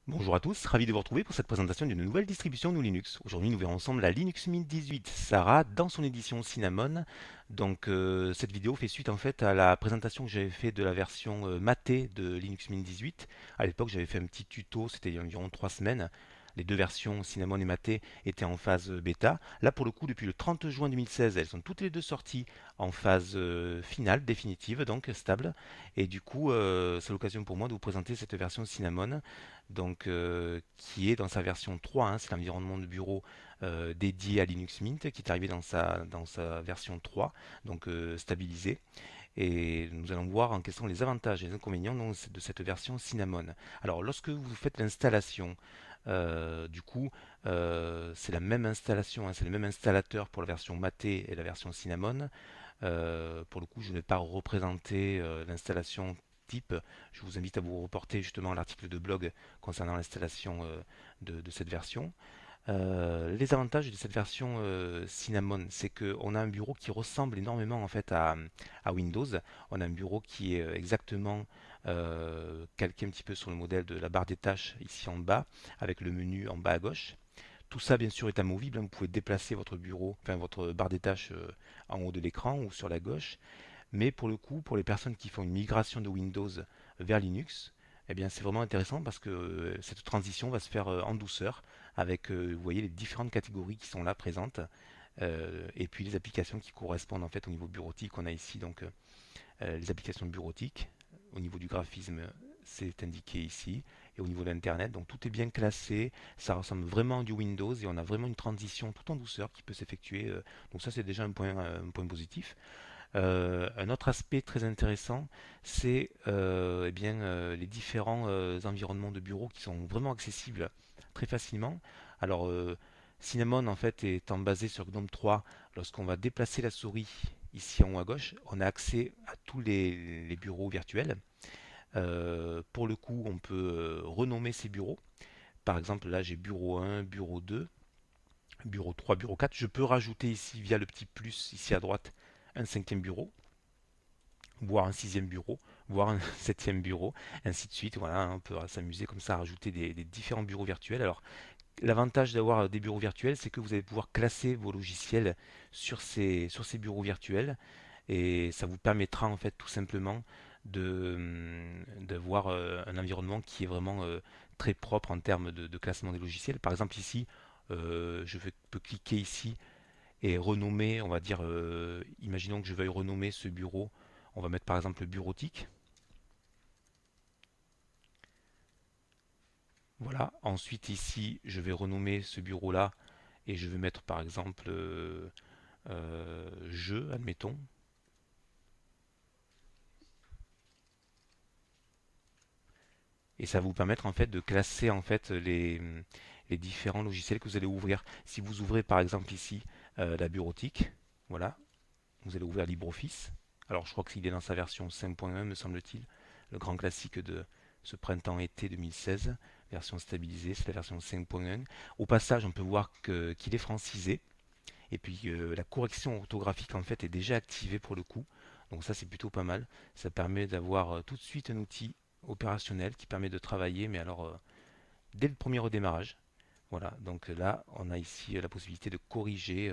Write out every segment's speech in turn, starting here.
Bonjour à tous, ravi de vous retrouver pour cette présentation d'une nouvelle distribution de Linux. Aujourd'hui, nous verrons ensemble la Linux Mint 18 Sarah dans son édition Cinnamon. Cette vidéo fait suite en fait à la présentation que j'avais fait de la version matée de Linux Mint 18. À l'époque, j'avais fait un petit tuto, c'était il y a environ 3 semaines. Les deux versions Cinnamon et Maté étaient en phase bêta. Là, pour le coup, depuis le 30 juin 2016, elles sont toutes les deux sorties en phase finale, définitive, donc stable. Et du coup, c'est l'occasion pour moi de vous présenter cette version Cinnamon qui est dans sa version 3, hein, c'est l'environnement de bureau dédié à Linux Mint qui est arrivé dans sa version 3, stabilisé. Et nous allons voir en quels sont les avantages et les inconvénients de cette version Cinnamon. Alors, lorsque vous faites l'installation, c'est la même installation, hein, c'est le même installateur pour la version Maté et la version Cinnamon. Pour le coup, je ne vais pas représenter l'installation type. Je vous invite à vous reporter justement à l'article de blog concernant l'installation de cette version. Les avantages de cette version Cinnamon, c'est qu'on a un bureau qui ressemble énormément en fait à Windows. On a un bureau qui est exactement calqué un petit peu sur le modèle de la barre des tâches ici en bas, avec le menu en bas à gauche. Tout ça, bien sûr, est amovible, hein. Vous pouvez déplacer votre bureau, enfin votre barre des tâches en haut de l'écran ou sur la gauche. Mais pour le coup, pour les personnes qui font une migration de Windows vers Linux, eh bien, c'est vraiment intéressant parce que cette transition va se faire en douceur avec, vous voyez, les différentes catégories qui sont là présentes et puis les applications qui correspondent en fait au niveau bureautique. On a ici les applications bureautiques. Au niveau du graphisme, c'est indiqué ici. Et au niveau de l'Internet, donc tout est bien classé. Ça ressemble vraiment à du Windows et on a vraiment une transition tout en douceur qui peut s'effectuer. Donc ça, c'est déjà un point positif. Un autre aspect très intéressant, c'est les différents environnements de bureau qui sont vraiment accessibles très facilement. Alors, Cinnamon en fait étant basé sur GNOME 3, lorsqu'on va déplacer la souris ici en haut à gauche, on a accès à tous les bureaux virtuels. Pour le coup, on peut renommer ces bureaux. Par exemple, là j'ai bureau 1, bureau 2, bureau 3, bureau 4. Je peux rajouter ici via le petit plus ici à droite un cinquième bureau, voire un sixième bureau, voire un septième bureau, ainsi de suite. Voilà, on peut s'amuser comme ça à rajouter des différents bureaux virtuels. Alors, l'avantage d'avoir des bureaux virtuels, c'est que vous allez pouvoir classer vos logiciels sur ces bureaux virtuels et ça vous permettra en fait tout simplement d'avoir un environnement qui est vraiment très propre en termes de classement des logiciels. Par exemple ici, peux cliquer ici et renommer, on va dire, imaginons que je veuille renommer ce bureau, on va mettre par exemple bureautique. Voilà. Ensuite ici, je vais renommer ce bureau-là et je vais mettre par exemple jeu, admettons. Et ça va vous permettre en fait de classer en fait les différents logiciels que vous allez ouvrir. Si vous ouvrez par exemple ici la bureautique, voilà, vous allez ouvrir LibreOffice. Alors je crois qu'il est dans sa version 5.1 me semble-t-il, le grand classique de ce printemps-été 2016, version stabilisée, c'est la version 5.1. Au passage, on peut voir qu'il est francisé et puis la correction orthographique en fait est déjà activée pour le coup. Donc ça c'est plutôt pas mal. Ça permet d'avoir tout de suite un outil opérationnel qui permet de travailler, mais alors dès le premier redémarrage. Voilà, donc là on a ici la possibilité de corriger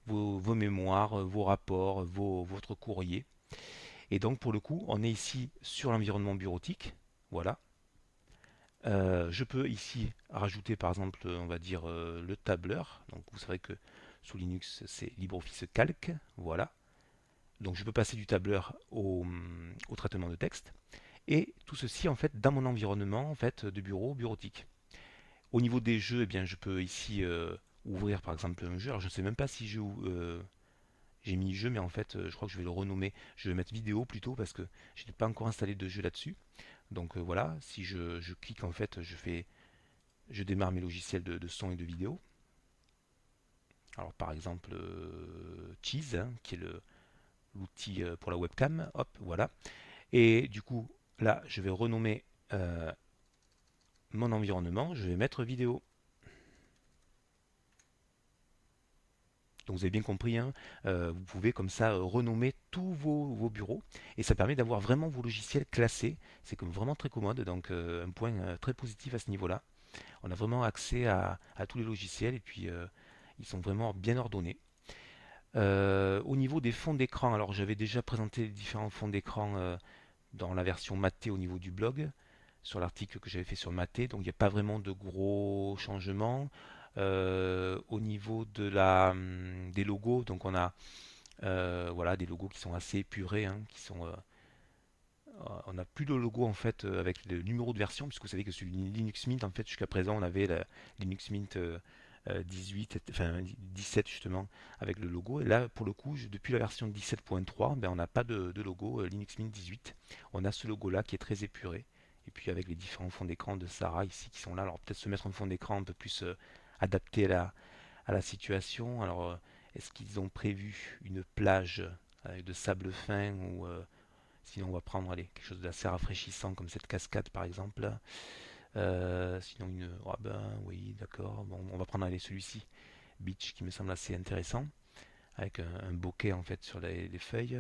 vos mémoires, vos rapports, votre courrier. Et donc pour le coup, on est ici sur l'environnement bureautique. Voilà. Je peux ici rajouter par exemple, on va dire le tableur. Donc vous savez que sous Linux c'est LibreOffice Calc. Voilà. Donc je peux passer du tableur au traitement de texte. Et tout ceci en fait dans mon environnement en fait de bureau bureautique. Au niveau des jeux, eh bien, je peux ici ouvrir par exemple un jeu. Alors je ne sais même pas si j'ai mis jeu, mais en fait je crois que je vais le renommer. Je vais mettre vidéo plutôt parce que je n'ai pas encore installé de jeu là-dessus. Donc voilà, si je clique en fait, je démarre mes logiciels de son et de vidéo. Alors par exemple Cheese, hein, qui est l'outil pour la webcam. Hop, voilà. Et du coup, là, je vais renommer mon environnement. Je vais mettre vidéo. Donc vous avez bien compris, hein, vous pouvez comme ça renommer tous vos bureaux et ça permet d'avoir vraiment vos logiciels classés. C'est comme vraiment très commode, donc un point très positif à ce niveau-là. On a vraiment accès à tous les logiciels et puis ils sont vraiment bien ordonnés. Au niveau des fonds d'écran, alors j'avais déjà présenté les différents fonds d'écran dans la version Maté au niveau du blog, sur l'article que j'avais fait sur Maté, donc il n'y a pas vraiment de gros changements. Au niveau des logos, donc on a voilà, des logos qui sont assez épurés, hein, on n'a plus de logo en fait avec le numéro de version, puisque vous savez que sur Linux Mint, en fait, jusqu'à présent, on avait la Linux Mint 18, enfin 17 justement, avec le logo. Et là, pour le coup, depuis la version 17.3, ben, on n'a pas de logo Linux Mint 18. On a ce logo-là qui est très épuré. Et puis avec les différents fonds d'écran de Sarah ici qui sont là. Alors peut-être se mettre un fond d'écran un peu plus adapté à la situation. Alors est-ce qu'ils ont prévu une plage avec de sable fin ou sinon, on va prendre allez, quelque chose d'assez rafraîchissant comme cette cascade par exemple. Sinon, oh ben oui, d'accord. Bon, on va prendre allez, celui-ci, Beach, qui me semble assez intéressant, avec un bokeh en fait sur les feuilles.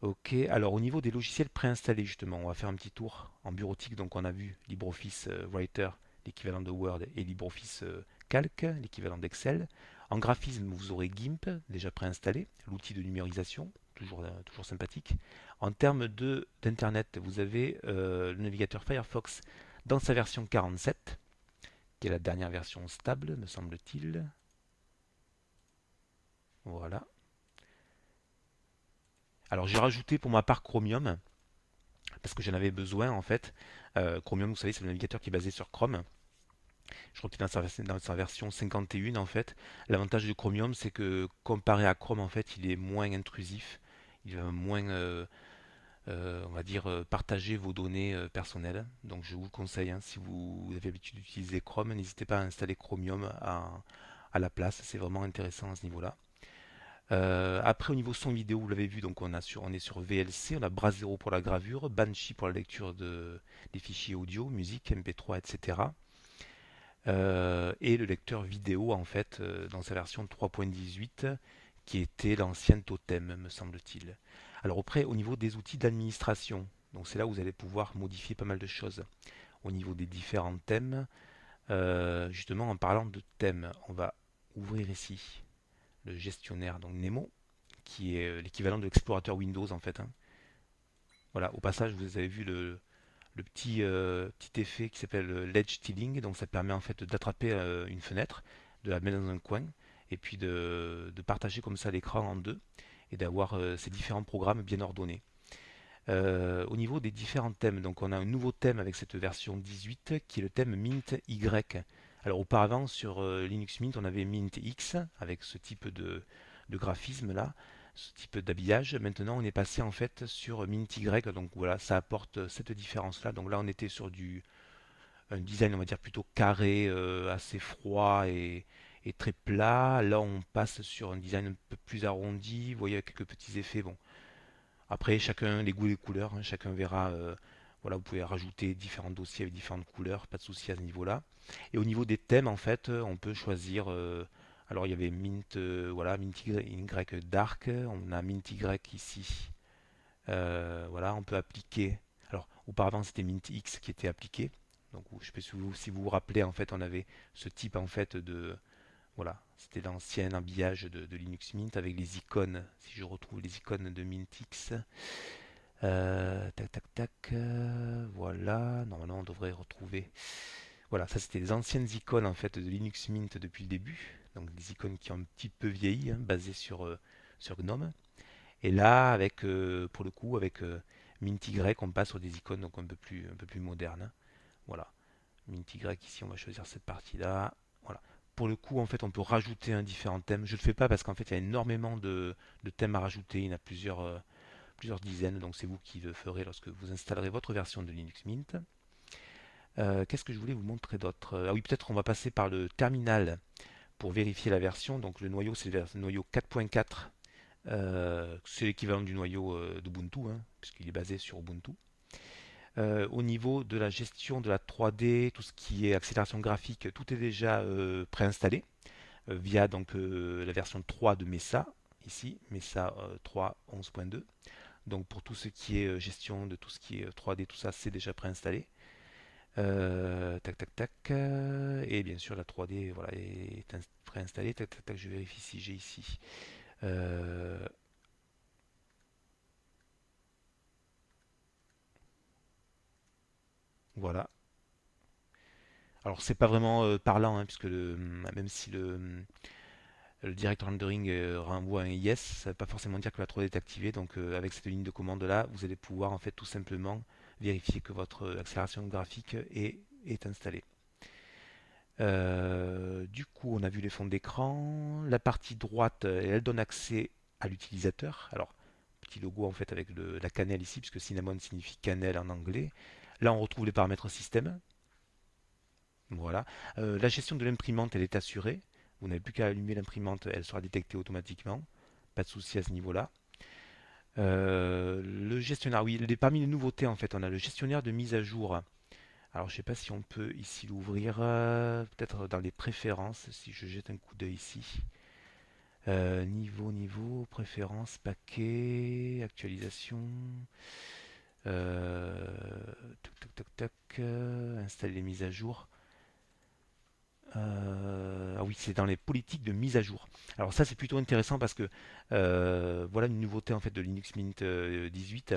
Ok, alors au niveau des logiciels préinstallés, justement, on va faire un petit tour en bureautique. Donc, on a vu LibreOffice Writer, l'équivalent de Word, et LibreOffice Calc, l'équivalent d'Excel. En graphisme, vous aurez GIMP, déjà préinstallé, l'outil de numérisation, toujours sympathique. En termes d'internet, vous avez le navigateur Firefox dans sa version 47, qui est la dernière version stable, me semble-t-il. Voilà. Alors j'ai rajouté pour ma part Chromium, parce que j'en avais besoin en fait. Chromium, vous savez, c'est le navigateur qui est basé sur Chrome. Je crois qu'il est dans sa version 51 en fait. L'avantage de Chromium, c'est que comparé à Chrome, en fait, il est moins intrusif. Il va moins, on va dire, partager vos données personnelles. Donc je vous le conseille, hein, si vous avez l'habitude d'utiliser Chrome, n'hésitez pas à installer Chromium à la place. C'est vraiment intéressant à ce niveau-là. Après, au niveau son vidéo, vous l'avez vu, donc on est sur VLC, on a Brasero pour la gravure, Banshee pour la lecture des fichiers audio, musique, MP3, etc. Et le lecteur vidéo, en fait, dans sa version 3.18, qui était l'ancien Totem, me semble-t-il. Alors après, au niveau des outils d'administration, donc c'est là où vous allez pouvoir modifier pas mal de choses. Au niveau des différents thèmes, justement en parlant de thèmes, on va ouvrir ici le gestionnaire, donc Nemo, qui est l'équivalent de l'explorateur Windows en fait, hein. Voilà, au passage, vous avez vu le petit effet qui s'appelle l'edge tiling, donc ça permet en fait d'attraper une fenêtre, de la mettre dans un coin, et puis de partager comme ça l'écran en deux, et d'avoir ces différents programmes bien ordonnés. Au niveau des différents thèmes, donc on a un nouveau thème avec cette version 18 qui est le thème Mint Y. Alors auparavant sur Linux Mint on avait Mint X avec ce type de graphisme là, ce type d'habillage. Maintenant on est passé en fait sur Mint Y, donc voilà ça apporte cette différence là. Donc là on était sur un design on va dire plutôt carré, assez froid et très plat. Là on passe sur un design un peu plus arrondi, vous voyez avec quelques petits effets. Bon, après, chacun, les goûts et les couleurs, hein, chacun verra. Voilà, vous pouvez rajouter différents dossiers avec différentes couleurs, pas de souci à ce niveau-là. Et au niveau des thèmes, en fait, on peut choisir. Alors, il y avait Mint, voilà, Mint Y Dark, on a Mint Y ici. Voilà, on peut appliquer. Alors, auparavant, c'était Mint X qui était appliqué. Donc, je sais pas si vous vous rappelez, en fait, on avait ce type en fait de, voilà, c'était l'ancien habillage de Linux Mint avec les icônes. Si je retrouve les icônes de Mintix, tac tac tac, voilà, normalement on devrait retrouver. Voilà, ça c'était les anciennes icônes en fait de Linux Mint depuis le début, donc des icônes qui ont un petit peu vieilli, hein, basées sur GNOME. Et là, avec pour le coup, avec Mint Y, on passe sur des icônes donc un peu plus modernes, hein. Voilà. Mint Y, ici, on va choisir cette partie-là. Voilà. Pour le coup, en fait, on peut rajouter un différent thème. Je ne le fais pas parce qu'en fait, il y a énormément de thèmes à rajouter. Il y en a plusieurs dizaines. Donc, c'est vous qui le ferez lorsque vous installerez votre version de Linux Mint. Qu'est-ce que je voulais vous montrer d'autre? Ah oui, peut-être on va passer par le terminal pour vérifier la version. Donc, le noyau, c'est le noyau 4.4. C'est l'équivalent du noyau d'Ubuntu, hein, puisqu'il est basé sur Ubuntu. Au niveau de la gestion de la 3D, tout ce qui est accélération graphique, tout est déjà préinstallé. via donc la version 3 de Mesa, ici, Mesa 3 11.2. Donc pour tout ce qui est gestion de tout ce qui est 3D, tout ça, c'est déjà préinstallé. Tac tac tac. Et bien sûr la 3D voilà, est préinstallée. Tac tac tac, je vérifie si j'ai ici. Euh, voilà. Alors c'est pas vraiment parlant, hein, puisque même si le direct rendering renvoie un yes, ça ne veut pas forcément dire que la 3D est activée. Donc avec cette ligne de commande là, vous allez pouvoir en fait tout simplement vérifier que votre accélération graphique est installée. Du coup, on a vu les fonds d'écran. La partie droite, elle donne accès à l'utilisateur. Alors, petit logo en fait avec la cannelle ici, puisque cinnamon signifie cannelle en anglais. Là, on retrouve les paramètres système. Voilà. La gestion de l'imprimante, elle est assurée. Vous n'avez plus qu'à allumer l'imprimante, elle sera détectée automatiquement. Pas de souci à ce niveau-là. Le gestionnaire, oui, parmi les nouveautés en fait, on a le gestionnaire de mise à jour. Alors, je ne sais pas si on peut ici l'ouvrir, peut-être dans les préférences, si je jette un coup d'œil ici. Niveau, préférences, paquet, actualisation. Euh, installer les mises à jour. Ah oui, c'est dans les politiques de mise à jour. Alors ça, c'est plutôt intéressant parce que voilà une nouveauté en fait de Linux Mint 18.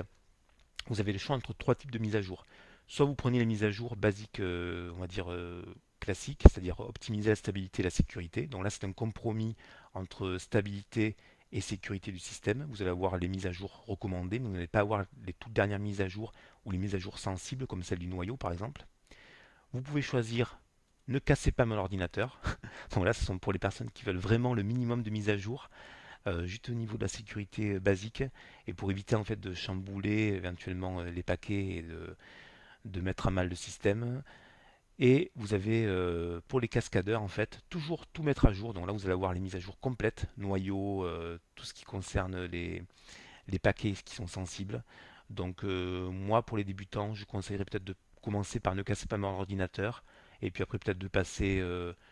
Vous avez le choix entre trois types de mises à jour. Soit vous prenez les mises à jour basiques, on va dire classiques, c'est-à-dire optimiser la stabilité et la sécurité. Donc là, c'est un compromis entre stabilité et sécurité du système. Vous allez avoir les mises à jour recommandées, mais vous n'allez pas avoir les toutes dernières mises à jour ou les mises à jour sensibles, comme celle du noyau par exemple. Vous pouvez choisir ne cassez pas mon ordinateur. Donc là, ce sont pour les personnes qui veulent vraiment le minimum de mise à jour, juste au niveau de la sécurité basique, et pour éviter en fait de chambouler éventuellement les paquets et de mettre à mal le système. Et vous avez pour les cascadeurs en fait toujours tout mettre à jour. Donc là vous allez avoir les mises à jour complètes, noyau, tout ce qui concerne les paquets qui sont sensibles. Donc moi pour les débutants je conseillerais peut-être de commencer par ne casser pas mon ordinateur et puis après peut-être de passer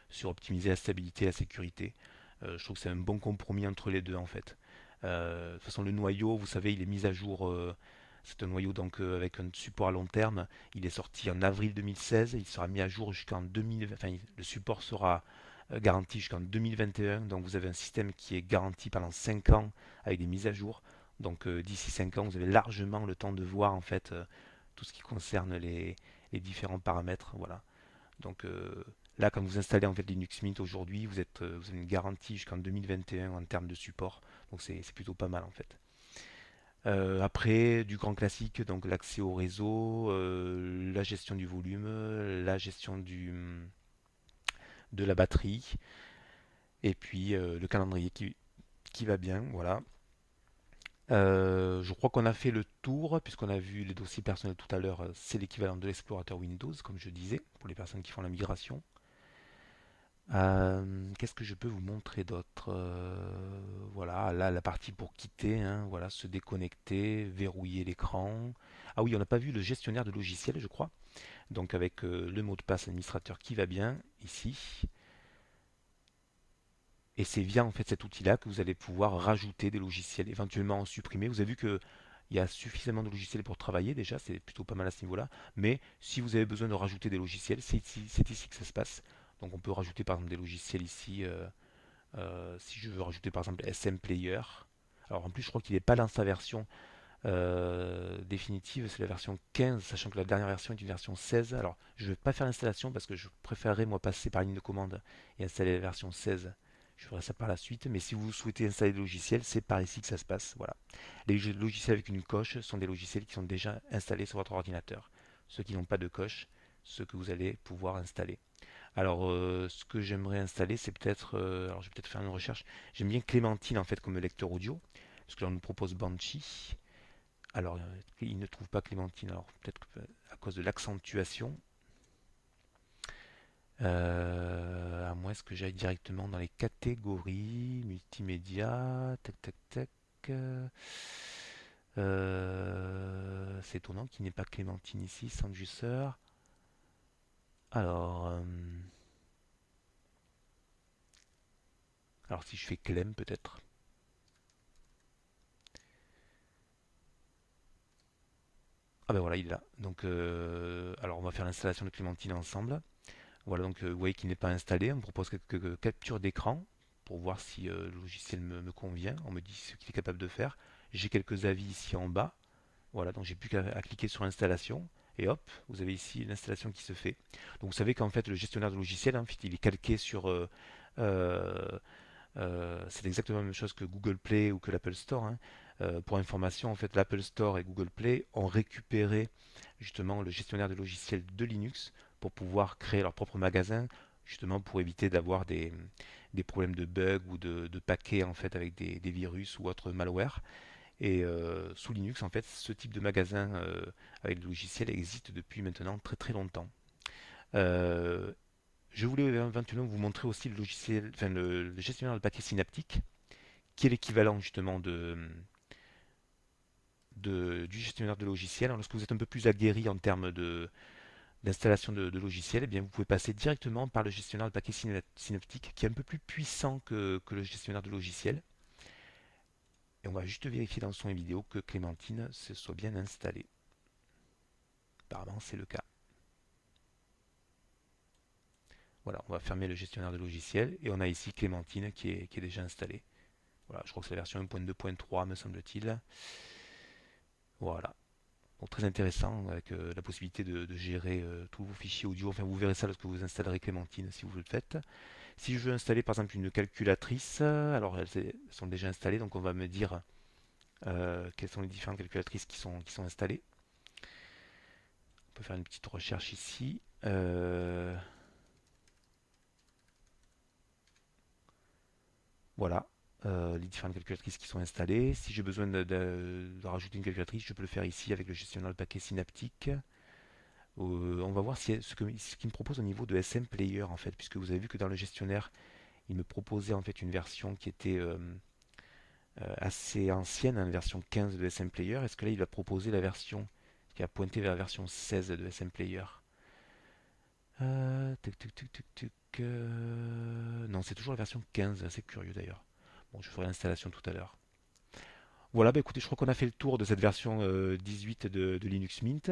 sur optimiser la stabilité et la sécurité. Je trouve que c'est un bon compromis entre les deux en fait. De toute façon le noyau vous savez il est mis à jour c'est un noyau donc avec un support à long terme. Il est sorti en avril 2016. Il sera mis à jour jusqu'en 2020. Enfin, le support sera garanti jusqu'en 2021. Donc vous avez un système qui est garanti pendant 5 ans avec des mises à jour. Donc d'ici 5 ans, vous avez largement le temps de voir en fait tout ce qui concerne les différents paramètres. Voilà. Donc là, quand vous installez en fait Linux Mint aujourd'hui, vous avez une garantie jusqu'en 2021 en termes de support. Donc c'est plutôt pas mal en fait. Après, du grand classique, donc l'accès au réseau, la gestion du volume, la gestion de la batterie, et puis le calendrier qui va bien, voilà. Je crois qu'on a fait le tour, puisqu'on a vu les dossiers personnels tout à l'heure, c'est l'équivalent de l'explorateur Windows, comme je disais, pour les personnes qui font la migration. Qu'est-ce que je peux vous montrer d'autre? Voilà, là la partie pour quitter, hein, voilà, se déconnecter, verrouiller l'écran. Ah oui, on n'a pas vu le gestionnaire de logiciels, je crois. Donc avec le mot de passe administrateur qui va bien ici. Et c'est via en fait cet outil-là que vous allez pouvoir rajouter des logiciels, éventuellement en supprimer. Vous avez vu que il y a suffisamment de logiciels pour travailler déjà, c'est plutôt pas mal à ce niveau-là. Mais si vous avez besoin de rajouter des logiciels, c'est ici que ça se passe. Donc on peut rajouter par exemple des logiciels ici. Si je veux rajouter par exemple SM Player. Alors en plus je crois qu'il n'est pas dans sa version définitive, c'est la version 15, sachant que la dernière version est une version 16. Alors je ne vais pas faire l'installation parce que je préférerais moi passer par ligne de commande et installer la version 16. Je ferai ça par la suite, mais si vous souhaitez installer le logiciel, c'est par ici que ça se passe. Voilà. Les logiciels avec une coche sont des logiciels qui sont déjà installés sur votre ordinateur. Ceux qui n'ont pas de coche, ceux que vous allez pouvoir installer. Alors, ce que j'aimerais installer, c'est peut-être, alors je vais peut-être faire une recherche. J'aime bien Clémentine en fait comme lecteur audio, parce que là on nous propose Banshee. Alors, il ne trouve pas Clémentine, alors peut-être à cause de l'accentuation. À moins que j'aille directement dans les catégories, multimédia, tac tac tac. C'est étonnant qu'il n'y ait pas Clémentine ici, sans Juicer. Alors, Alors si je fais clem peut-être. Ah ben voilà, il est là. Donc, alors on va faire l'installation de Clémentine ensemble. Voilà, donc vous voyez qu'il n'est pas installé. On me propose quelques captures d'écran pour voir si le logiciel me convient. On me dit ce qu'il est capable de faire. J'ai quelques avis ici en bas. Voilà, donc j'ai plus qu'à cliquer sur installation. Et hop, vous avez ici l'installation qui se fait. Donc vous savez qu'en fait le gestionnaire de logiciel, en fait, il est calqué sur euh, c'est exactement la même chose que Google Play ou que l'Apple Store, hein. Pour information, en fait, l'Apple Store et Google Play ont récupéré justement le gestionnaire de logiciels de Linux pour pouvoir créer leur propre magasin, justement pour éviter d'avoir des problèmes de bugs ou de paquets en fait avec des virus ou autres malware. Et sous Linux, en fait, ce type de magasin avec le logiciel existe depuis maintenant très très longtemps. Euh, je voulais éventuellement vous montrer aussi le logiciel, enfin le gestionnaire de paquets synaptique, qui est l'équivalent justement du gestionnaire de logiciel. Alors, lorsque vous êtes un peu plus aguerri en termes d'installation de logiciels, eh bien, vous pouvez passer directement par le gestionnaire de paquets synaptique, qui est un peu plus puissant que le gestionnaire de logiciel. Et on va juste vérifier dans son vidéo que Clémentine se soit bien installée. Apparemment, c'est le cas. Voilà, on va fermer le gestionnaire de logiciel et on a ici Clémentine qui est déjà installée. Voilà, je crois que c'est la version 1.2.3 me semble-t-il. Voilà. Donc très intéressant avec la possibilité de gérer tous vos fichiers audio. Enfin, vous verrez ça lorsque vous installerez Clémentine si vous le faites. Si je veux installer par exemple une calculatrice, alors elles sont déjà installées, donc on va me dire quelles sont les différentes calculatrices qui sont installées. On peut faire une petite recherche ici. Voilà, les différentes calculatrices qui sont installées. Si j'ai besoin de rajouter une calculatrice, je peux le faire ici avec le gestionnaire de paquet synaptique. On va voir ce qu'il me propose au niveau de SM Player en fait, puisque vous avez vu que dans le gestionnaire, il me proposait en fait une version qui était assez ancienne, une version 15 de SM Player. Est-ce que là il va proposer la version qui a pointé vers la version 16 de SM Player? Non, c'est toujours la version 15, c'est curieux d'ailleurs. Bon, je ferai l'installation tout à l'heure. Voilà, bah écoutez, je crois qu'on a fait le tour de cette version 18 de Linux Mint.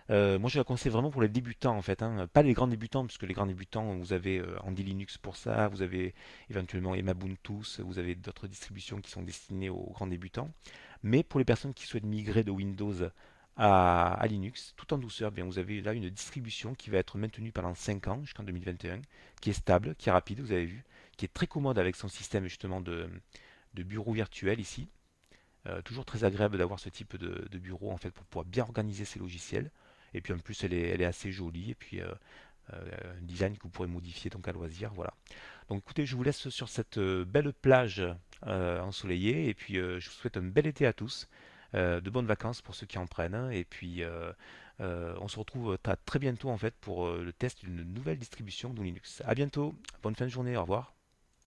Moi, je la conseille vraiment pour les débutants en fait, hein. Pas les grands débutants, puisque les grands débutants, vous avez Andy Linux pour ça, vous avez éventuellement Emabuntus, vous avez d'autres distributions qui sont destinées aux grands débutants. Mais pour les personnes qui souhaitent migrer de Windows à Linux, tout en douceur, bien, vous avez là une distribution qui va être maintenue pendant 5 ans, jusqu'en 2021, qui est stable, qui est rapide, vous avez vu, qui est très commode avec son système justement de bureau virtuel ici. Toujours très agréable d'avoir ce type de bureau en fait pour pouvoir bien organiser ses logiciels. Et puis en plus elle est assez jolie et puis un design que vous pourrez modifier donc à loisir. Voilà. Donc écoutez, je vous laisse sur cette belle plage ensoleillée et puis je vous souhaite un bel été à tous, de bonnes vacances pour ceux qui en prennent et puis on se retrouve très bientôt en fait pour le test d'une nouvelle distribution de Linux. À bientôt, bonne fin de journée, au revoir.